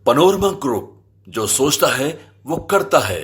Panorama group, जो सोचता है वो करता है।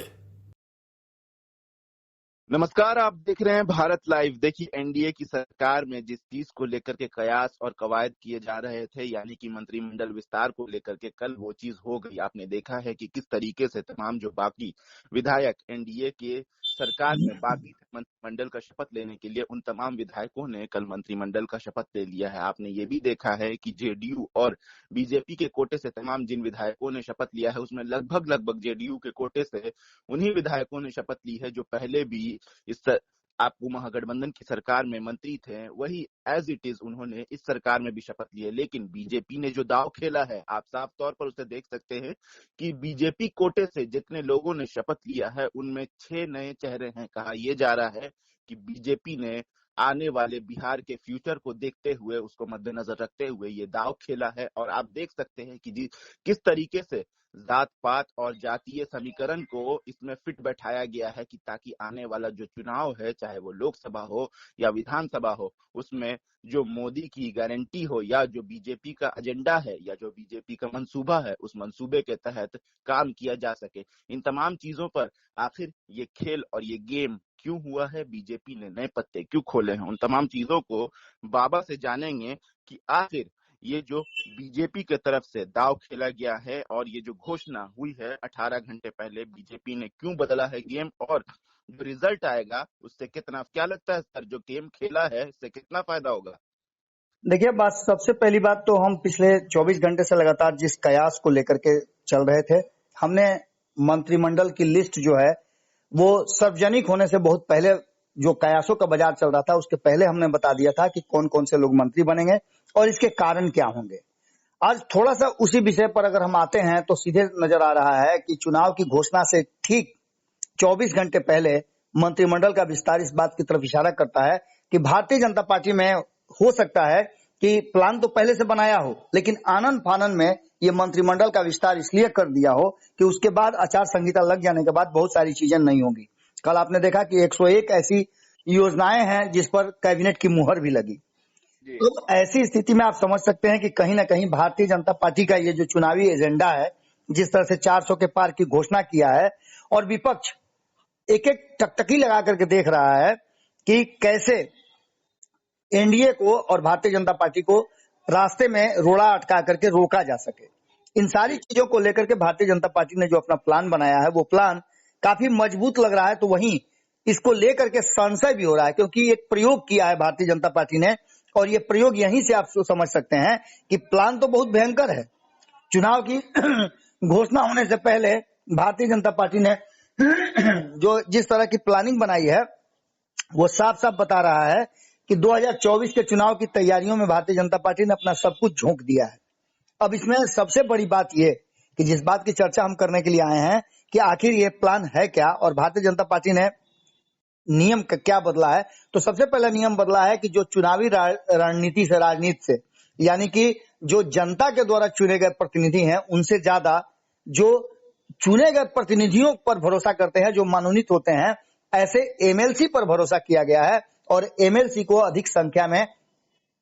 नमस्कार, आप देख रहे हैं भारत लाइव। देखिए, एनडीए की सरकार में जिस चीज को लेकर के कयास और कवायद किए जा रहे थे, यानी कि मंत्रिमंडल विस्तार को लेकर के, कल वो चीज हो गई। आपने देखा है कि किस तरीके से तमाम जो बाकी विधायक एनडीए के सरकार में बाकी मंत्रिमंडल का शपथ लेने के लिए, उन तमाम विधायकों ने कल मंत्रिमंडल का शपथ ले लिया है। आपने ये भी देखा है कि जेडीयू और बीजेपी के कोटे से तमाम जिन विधायकों ने शपथ लिया है, उसमें लगभग जेडीयू के कोटे से उन्हीं विधायकों ने शपथ ली है जो पहले भी इस आपको महागठबंधन की सरकार में मंत्री थे। वही एज इट इज उन्होंने इस सरकार में भी शपथ ली है। लेकिन बीजेपी ने जो दांव खेला है, आप साफ तौर पर उसे देख सकते हैं कि बीजेपी कोटे से जितने लोगों ने शपथ लिया है, उनमें 6 नए चेहरे हैं। कहा यह जा रहा है कि बीजेपी ने आने वाले बिहार के फ्यूचर को देखते हुए, उसको मद्देनजर रखते हुए ये दांव खेला है। और आप देख सकते हैं कि किस तरीके से जात पात और जातीय समीकरण को इसमें फिट बैठाया गया है कि ताकि आने वाला जो चुनाव है, चाहे वो लोकसभा हो या विधानसभा हो, उसमें जो मोदी की गारंटी हो या जो बीजेपी का एजेंडा है या जो बीजेपी का मंसूबा है, उस मंसूबे के तहत काम किया जा सके। इन तमाम चीजों पर आखिर ये खेल और ये गेम क्यों हुआ है, बीजेपी ने नए पत्ते क्यों खोले हैं, उन तमाम चीजों को बाबा से जानेंगे कि आखिर ये जो बीजेपी की तरफ से दाव खेला गया है और ये जो घोषणा हुई है 18 घंटे पहले, बीजेपी ने क्यों बदला है गेम, और जो रिजल्ट आएगा उससे कितना, क्या लगता है सर, जो गेम खेला है इससे कितना फायदा होगा? देखिए, बात सबसे पहली बात तो हम पिछले 24 घंटे से लगातार जिस कयास को लेकर के चल रहे थे, हमने मंत्रिमंडल की लिस्ट जो है वो सार्वजनिक होने से बहुत पहले, जो कयासों का बाजार चल रहा था उसके पहले हमने बता दिया था कि कौन कौन से लोग मंत्री बनेंगे और इसके कारण क्या होंगे। आज थोड़ा सा उसी विषय पर अगर हम आते हैं तो सीधे नजर आ रहा है कि चुनाव की घोषणा से ठीक 24 घंटे पहले मंत्रिमंडल का विस्तार इस बात की तरफ इशारा करता है कि भारतीय जनता पार्टी में हो सकता है कि प्लान तो पहले से बनाया हो, लेकिन आनन फानन में ये मंत्रिमंडल का विस्तार इसलिए कर दिया हो कि उसके बाद आचार संहिता लग जाने के बाद बहुत सारी चीजें नहीं होंगी। कल आपने देखा कि 101 ऐसी योजनाएं हैं जिस पर कैबिनेट की मुहर भी लगी। तो ऐसी स्थिति में आप समझ सकते हैं कि कहीं ना कहीं भारतीय जनता पार्टी का ये जो चुनावी एजेंडा है, जिस तरह से 400 के पार की घोषणा किया है, और विपक्ष एक एक टकटकी लगा करके देख रहा है कि कैसे एनडीए को और भारतीय जनता पार्टी को रास्ते में रोड़ा अटका करके रोका जा सके। इन सारी चीजों को लेकर के भारतीय जनता पार्टी ने जो अपना प्लान बनाया है, वो प्लान काफी मजबूत लग रहा है। तो वहीं इसको लेकर के संशय भी हो रहा है, क्योंकि एक प्रयोग किया है भारतीय जनता पार्टी ने, और ये प्रयोग यहीं से आप समझ सकते हैं कि प्लान तो बहुत भयंकर है। चुनाव की घोषणा होने से पहले भारतीय जनता पार्टी ने जो जिस तरह की प्लानिंग बनाई है, वो साफ साफ बता रहा है कि 2024 के चुनाव की तैयारियों में भारतीय जनता पार्टी ने अपना सब कुछ झोंक दिया है। अब इसमें सबसे बड़ी बात ये कि जिस बात की चर्चा हम करने के लिए आए हैं कि आखिर ये प्लान है क्या और भारतीय जनता पार्टी ने नियम क्या बदला है। तो सबसे पहला नियम बदला है कि जो चुनावी रणनीति से, राजनीति से, यानी कि जो जनता के द्वारा चुने गए प्रतिनिधि हैं, उनसे ज्यादा जो चुने गए प्रतिनिधियों पर भरोसा करते हैं, जो मनोनीत होते हैं, ऐसे एमएलसी पर भरोसा किया गया है। और एमएलसी को अधिक संख्या में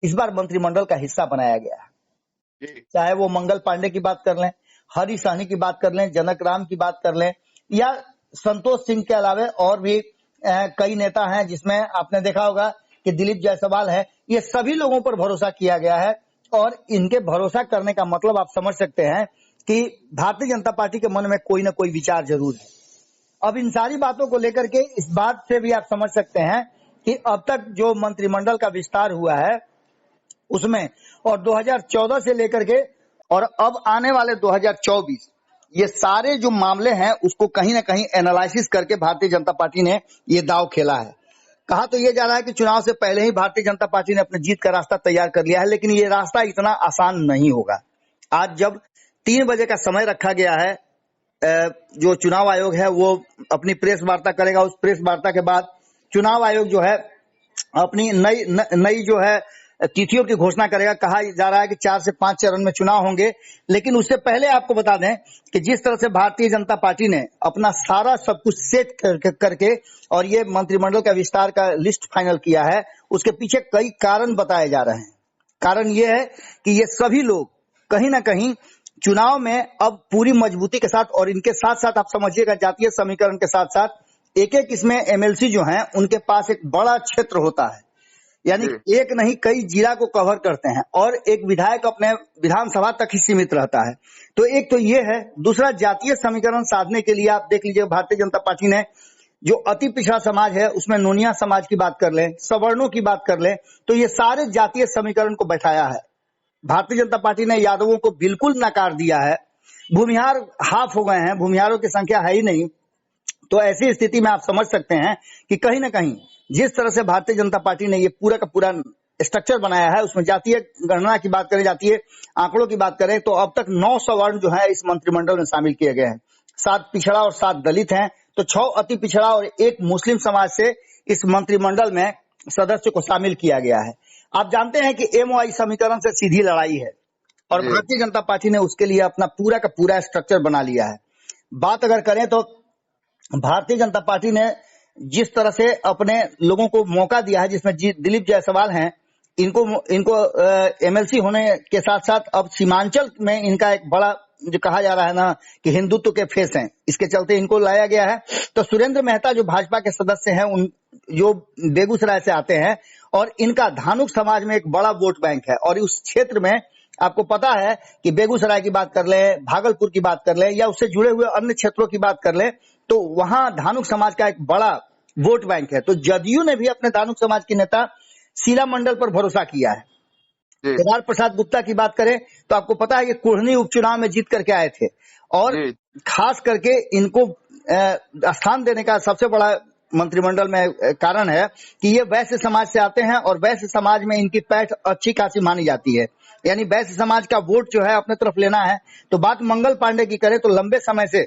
इस बार मंत्रिमंडल का हिस्सा बनाया गया है। चाहे वो मंगल पांडे की बात कर लें, हरी सहनी की बात कर लें, जनक राम की बात कर लें, या संतोष सिंह के अलावा और भी कई नेता हैं, जिसमें आपने देखा होगा कि दिलीप जायसवाल है। ये सभी लोगों पर भरोसा किया गया है और इनके भरोसा करने का मतलब आप समझ सकते हैं कि भारतीय जनता पार्टी के मन में कोई ना कोई विचार जरूर है। अब इन सारी बातों को लेकर के इस बात से भी आप समझ सकते हैं कि अब तक जो मंत्रिमंडल का विस्तार हुआ है उसमें, और 2014 से लेकर के और अब आने वाले 2024, ये सारे जो मामले हैं उसको कहीं ना कहीं एनालिसिस करके भारतीय जनता पार्टी ने ये दांव खेला है। कहा तो ये जा रहा है कि चुनाव से पहले ही भारतीय जनता पार्टी ने अपनी जीत का रास्ता तैयार कर लिया है, लेकिन ये रास्ता इतना आसान नहीं होगा। आज जब 3 बजे का समय रखा गया है, जो चुनाव आयोग है वो अपनी प्रेस वार्ता करेगा। उस प्रेस वार्ता के बाद चुनाव आयोग जो है अपनी नई जो है तिथियों की घोषणा करेगा। कहा जा रहा है कि 4 से 5 चरण में चुनाव होंगे, लेकिन उससे पहले आपको बता दें कि जिस तरह से भारतीय जनता पार्टी ने अपना सारा सब कुछ सेट करके और ये मंत्रिमंडल का विस्तार का लिस्ट फाइनल किया है, उसके पीछे कई कारण बताए जा रहे हैं। कारण ये है कि ये सभी लोग कहीं ना कहीं चुनाव में अब पूरी मजबूती के साथ और इनके साथ साथ आप समझिएगा जातीय समीकरण के साथ साथ एक एक इसमें एमएलसी जो हैं उनके पास एक बड़ा क्षेत्र होता है, यानी एक नहीं कई जिला को कवर करते हैं और एक विधायक अपने विधानसभा तक ही सीमित रहता है। तो एक तो ये है। दूसरा, जातीय समीकरण साधने के लिए आप देख लीजिए भारतीय जनता पार्टी ने जो अति पिछड़ा समाज है उसमें नोनिया समाज की बात कर लें, सवर्णों की बात कर लें, तो ये सारे जातीय समीकरण को बैठाया है। भारतीय जनता पार्टी ने यादवों को बिल्कुल नकार दिया है। भूमिहार हाफ हो गए हैं, भूमिहारों की संख्या है ही नहीं। तो ऐसी स्थिति में आप समझ सकते हैं कि कहीं ना कहीं जिस तरह से भारतीय जनता पार्टी ने ये पूरा का पूरा स्ट्रक्चर बनाया है, उसमें जातीय गणना की बात करें, जातीय आंकड़ों की बात करें, तो अब तक 9 सवर्ण जो है इस मंत्रिमंडल में शामिल किए गए हैं। 7 पिछड़ा और 7 दलित हैं, तो 6 अति पिछड़ा और 1 मुस्लिम समाज से इस मंत्रिमंडल में सदस्य को शामिल किया गया है। आप जानते हैं कि एमओआई समीकरण से सीधी लड़ाई है और भारतीय जनता पार्टी ने उसके लिए अपना पूरा का पूरा स्ट्रक्चर बना लिया है। बात अगर करें तो भारतीय जनता पार्टी ने जिस तरह से अपने लोगों को मौका दिया है, जिसमें दिलीप जायसवाल हैं, इनको एमएलसी होने के साथ साथ अब सीमांचल में इनका एक बड़ा जो कहा जा रहा है ना कि हिंदुत्व के फेस हैं, इसके चलते इनको लाया गया है। तो सुरेंद्र मेहता जो भाजपा के सदस्य हैं, उन जो बेगूसराय से आते हैं और इनका धानुक समाज में एक बड़ा वोट बैंक है और उस क्षेत्र में आपको पता है कि बेगूसराय की बात कर लें, भागलपुर की बात कर लें या उससे जुड़े हुए अन्य क्षेत्रों की बात कर लें, तो वहां धानुक समाज का एक बड़ा वोट बैंक है। तो जदयू ने भी अपने धानुक समाज की नेता शीला मंडल पर भरोसा किया है। केदार प्रसाद गुप्ता की बात करें तो आपको पता है कि कुढ़नी उपचुनाव में जीत करके आए थे और खास करके इनको स्थान देने का सबसे बड़ा मंत्रिमंडल में कारण है कि ये वैश्य समाज से आते हैं और वैश्य समाज में इनकी पैठ अच्छी खासी मानी जाती है, यानी वैश्य समाज का वोट जो है अपने तरफ लेना है। तो बात मंगल पांडे की करें तो लंबे समय से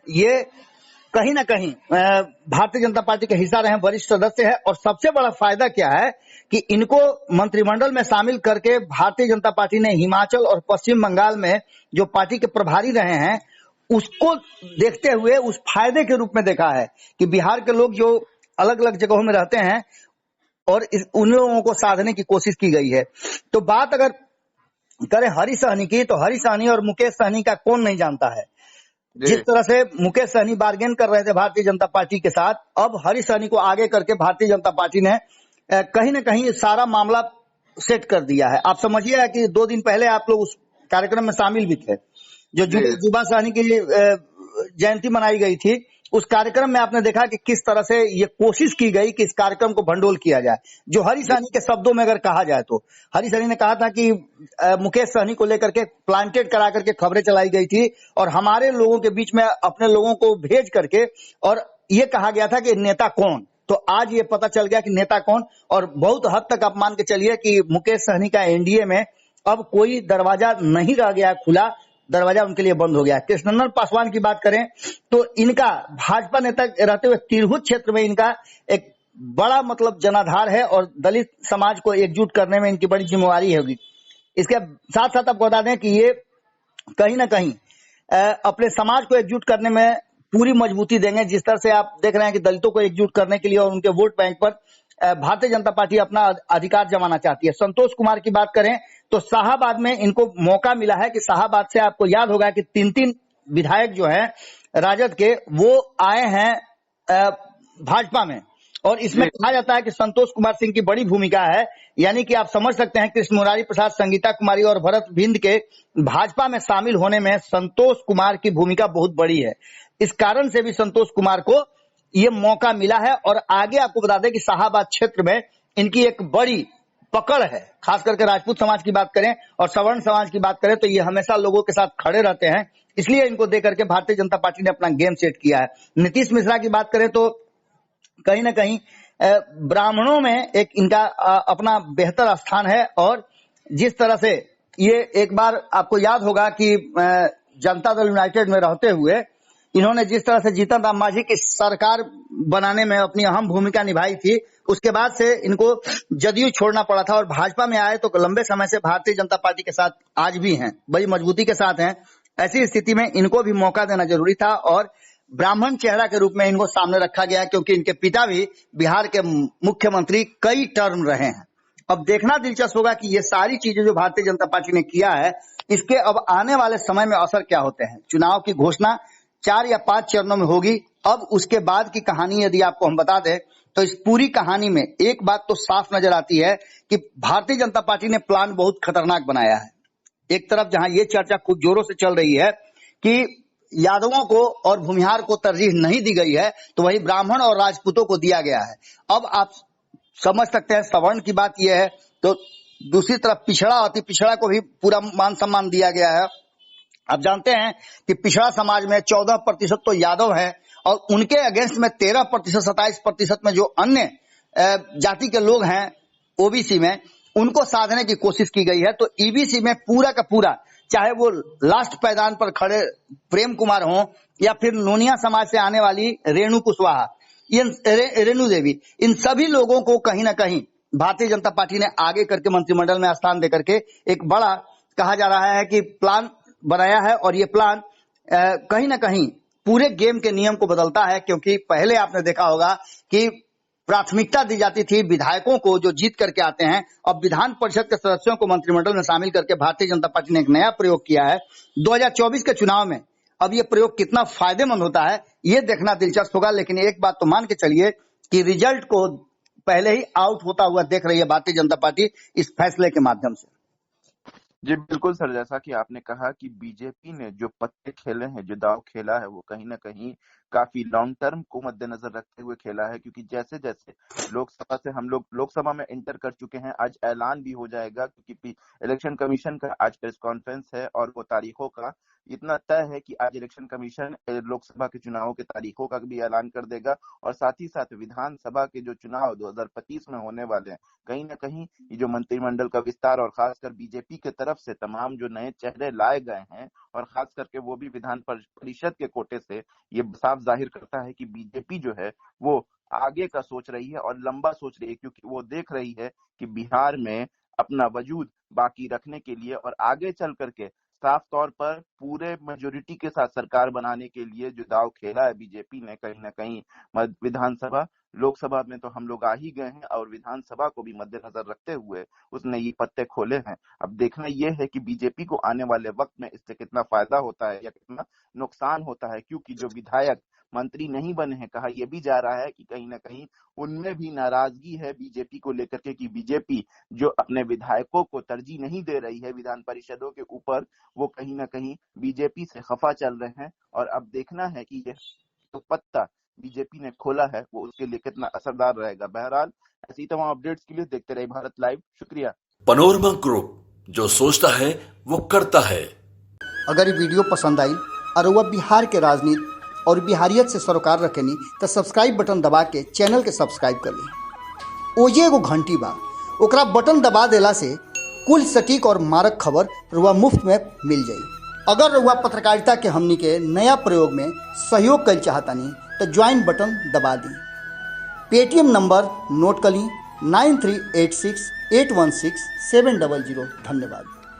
ये कहीं ना कहीं भारतीय जनता पार्टी के हिस्सा रहे, वरिष्ठ सदस्य है। और सबसे बड़ा फायदा क्या है कि इनको मंत्रिमंडल में शामिल करके भारतीय जनता पार्टी ने हिमाचल और पश्चिम बंगाल में जो पार्टी के प्रभारी रहे हैं उसको देखते हुए उस फायदे के रूप में देखा है कि बिहार के लोग जो अलग अलग जगहों में रहते हैं और उन लोगों को साधने की कोशिश की गई है। तो बात अगर करें हरी सहनी की, तो हरी सहनी और मुकेश सहनी का कौन नहीं जानता है। जिस तरह से मुकेश सहनी बार्गेन कर रहे थे भारतीय जनता पार्टी के साथ, अब हरी सहनी को आगे करके भारतीय जनता पार्टी ने कहीं ना कहीं सारा मामला सेट कर दिया है। आप समझिए कि 2 दिन पहले आप लोग उस कार्यक्रम में शामिल भी थे, जो जुबा सहनी की जयंती मनाई गई थी। उस कार्यक्रम में आपने देखा कि किस तरह से ये कोशिश की गई कि इस कार्यक्रम को भंडोल किया जाए। जो हरी सहनी के शब्दों में अगर कहा जाए तो हरी सहनी ने कहा था कि मुकेश सहनी को लेकर के प्लांटेड करा करके खबरें चलाई गई थी और हमारे लोगों के बीच में अपने लोगों को भेज करके और ये कहा गया था कि नेता कौन। तो आज ये पता चल गया कि नेता कौन, और बहुत हद तक आप मान के चलिए कि मुकेश सहनी का एनडीए में अब कोई दरवाजा नहीं रह गया खुला, दरवाजा उनके लिए बंद हो गया। कृष्णनंदन पासवान की बात करें तो इनका भाजपा नेता रहते हुए तिरहुत क्षेत्र में इनका एक बड़ा मतलब जनाधार है और दलित समाज को एकजुट करने में इनकी बड़ी जिम्मेवारी होगी। इसके साथ साथ आपको बता दें कि ये कहीं ना कहीं अपने समाज को एकजुट करने में पूरी मजबूती देंगे। जिस तरह से आप देख रहे हैं कि दलितों को एकजुट करने के लिए और उनके वोट बैंक पर भारतीय जनता पार्टी अपना अधिकार जमाना चाहती है। संतोष कुमार की बात करें तो शाहाबाद में इनको मौका मिला है कि शाहाबाद से आपको याद होगा कि 3 विधायक जो हैं राजद के वो आए हैं भाजपा में, और इसमें कहा जाता है कि संतोष कुमार सिंह की बड़ी भूमिका है। यानी कि आप समझ सकते हैं कृष्ण मुरारी प्रसाद, संगीता कुमारी और भरत बिंद के भाजपा में शामिल होने में संतोष कुमार की भूमिका बहुत बड़ी है। इस कारण से भी संतोष कुमार को ये मौका मिला है। और आगे आपको बता दें कि शाहाबाद क्षेत्र में इनकी एक बड़ी पकड़ है, खास करके राजपूत समाज की बात करें और सवर्ण समाज की बात करें तो ये हमेशा लोगों के साथ खड़े रहते हैं, इसलिए इनको देकर के भारतीय जनता पार्टी ने अपना गेम सेट किया है। नीतीश मिश्रा की बात करें तो कहीं ना कहीं ब्राह्मणों में एक इनका अपना बेहतर स्थान है, और जिस तरह से ये एक बार आपको याद होगा कि जनता दल यूनाइटेड में रहते हुए इन्होंने जिस तरह से जीतन राम मांझी की सरकार बनाने में अपनी अहम भूमिका निभाई थी, उसके बाद से इनको जदयू छोड़ना पड़ा था और भाजपा में आए तो लंबे समय से भारतीय जनता पार्टी के साथ आज भी हैं, बड़ी मजबूती के साथ हैं। ऐसी स्थिति में इनको भी मौका देना जरूरी था और ब्राह्मण चेहरा के रूप में इनको सामने रखा गया, क्योंकि इनके पिता भी बिहार के मुख्यमंत्री कई टर्म रहे हैं अब देखना दिलचस्प होगा कि ये सारी चीजें जो भारतीय जनता पार्टी ने किया है, इसके अब आने वाले समय में असर क्या होते हैं। चुनाव की घोषणा 4 या 5 चरणों में होगी। अब उसके बाद की कहानी यदि आपको हम बता दें तो इस पूरी कहानी में एक बात तो साफ नजर आती है कि भारतीय जनता पार्टी ने प्लान बहुत खतरनाक बनाया है। एक तरफ जहां ये चर्चा खूब जोरों से चल रही है कि यादवों को और भूमिहार को तरजीह नहीं दी गई है, तो वही ब्राह्मण और राजपूतों को दिया गया है। अब आप समझ सकते हैं सवर्ण की बात यह है, तो दूसरी तरफ पिछड़ा अति पिछड़ा को भी पूरा मान सम्मान दिया गया है। आप जानते हैं कि पिछड़ा समाज में 14% तो यादव हैं और उनके अगेंस्ट में 13%, 27% में जो अन्य जाति के लोग हैं ओबीसी में, उनको साधने की कोशिश की गई है। तो ईबीसी में पूरा का पूरा, चाहे वो लास्ट पायदान पर खड़े प्रेम कुमार हों या फिर नोनिया समाज से आने वाली रेणु कुशवाहा, रेणु देवी, इन सभी लोगों को कहीं ना कहीं भारतीय जनता पार्टी ने आगे करके मंत्रिमंडल में स्थान देकर के एक बड़ा कहा जा रहा है कि प्लान बनाया है। और ये प्लान कहीं ना कहीं पूरे गेम के नियम को बदलता है, क्योंकि पहले आपने देखा होगा कि प्राथमिकता दी जाती थी विधायकों को जो जीत करके आते हैं। अब विधान परिषद के सदस्यों को मंत्रिमंडल में शामिल करके भारतीय जनता पार्टी ने एक नया प्रयोग किया है 2024 के चुनाव में। अब ये प्रयोग कितना फायदेमंद होता है ये देखना दिलचस्प होगा। लेकिन एक बात तो मान के चलिए कि रिजल्ट को पहले ही आउट होता हुआ देख रही है भारतीय जनता पार्टी इस फैसले के माध्यम से। जी बिल्कुल सर, जैसा कि आपने कहा कि बीजेपी ने जो पत्ते खेले हैं, जो दाव खेला है, वो कहीं ना कहीं काफी लॉन्ग टर्म को मद्देनजर रखते हुए खेला है। क्योंकि जैसे जैसे लोकसभा से हम लोग लोकसभा में एंटर कर चुके हैं, आज ऐलान भी हो जाएगा, क्योंकि इलेक्शन कमीशन का आज प्रेस कॉन्फ्रेंस है और वो तारीखों का इतना तय है कि आज इलेक्शन कमीशन लोकसभा के चुनावों के तारीखों का भी ऐलान कर देगा। और साथ ही साथ विधानसभा के जो चुनाव 2025 में होने वाले हैं, कहीं ना कहीं ये जो मंत्रिमंडल का विस्तार और खासकर बीजेपी के तरफ से तमाम जो नए चेहरे लाए गए हैं, और खास करके वो भी विधान परिषद के कोटे से, ये साफ जाहिर करता है कि बीजेपी जो है वो आगे का सोच रही है और लंबा सोच रही है। क्योंकि वो देख रही है कि बिहार में अपना वजूद बाकी रखने के लिए और आगे चल करके साफ तौर पर पूरे मेजोरिटी के साथ सरकार बनाने के लिए जो दाव खेला है बीजेपी ने, कहीं ना कहीं विधानसभा लोकसभा में तो हम लोग आ ही गए हैं और विधानसभा को भी मद्देनजर रखते हुए उसने ये पत्ते खोले हैं। अब देखना यह है कि बीजेपी को आने वाले वक्त में इससे कितना फायदा होता है या कितना नुकसान होता है। क्योंकि जो विधायक मंत्री नहीं बने हैं, कहा यह भी जा रहा है कि कहीं ना कहीं उनमें भी नाराजगी है बीजेपी को लेकर के, कि बीजेपी जो अपने विधायकों को तरजीह नहीं दे रही है विधान परिषदों के ऊपर, वो कहीं ना कहीं बीजेपी से खफा चल रहे हैं। और अब देखना है कि यह तो पत्ता बीजेपी ने खोला है वो उसके लिए कितना असरदार रहेगा। बहरहाल ऐसी तमाम अपडेट्स के लिए देखते रहे भारत लाइव। शुक्रिया। पनोरमा ग्रुप, जो सोचता है वो करता है। अगर ये वीडियो पसंद आई और वह बिहार के राजनीति और बिहारियत से सरोकार रखेनी तो सब्सक्राइब बटन दबा के चैनल के सब्सक्राइब कर ली। ओजे एगो घंटी बा, ओकरा बटन दबा देला से कुल सटीक और मारक खबर रुआ मुफ्त में मिल जाई। अगर रुआ पत्रकारिता के हमनी के नया प्रयोग में सहयोग कर चाहतानी तो ज्वाइन बटन दबा दी। पेटीएम नंबर नोट कर ली 9386816700। धन्यवाद।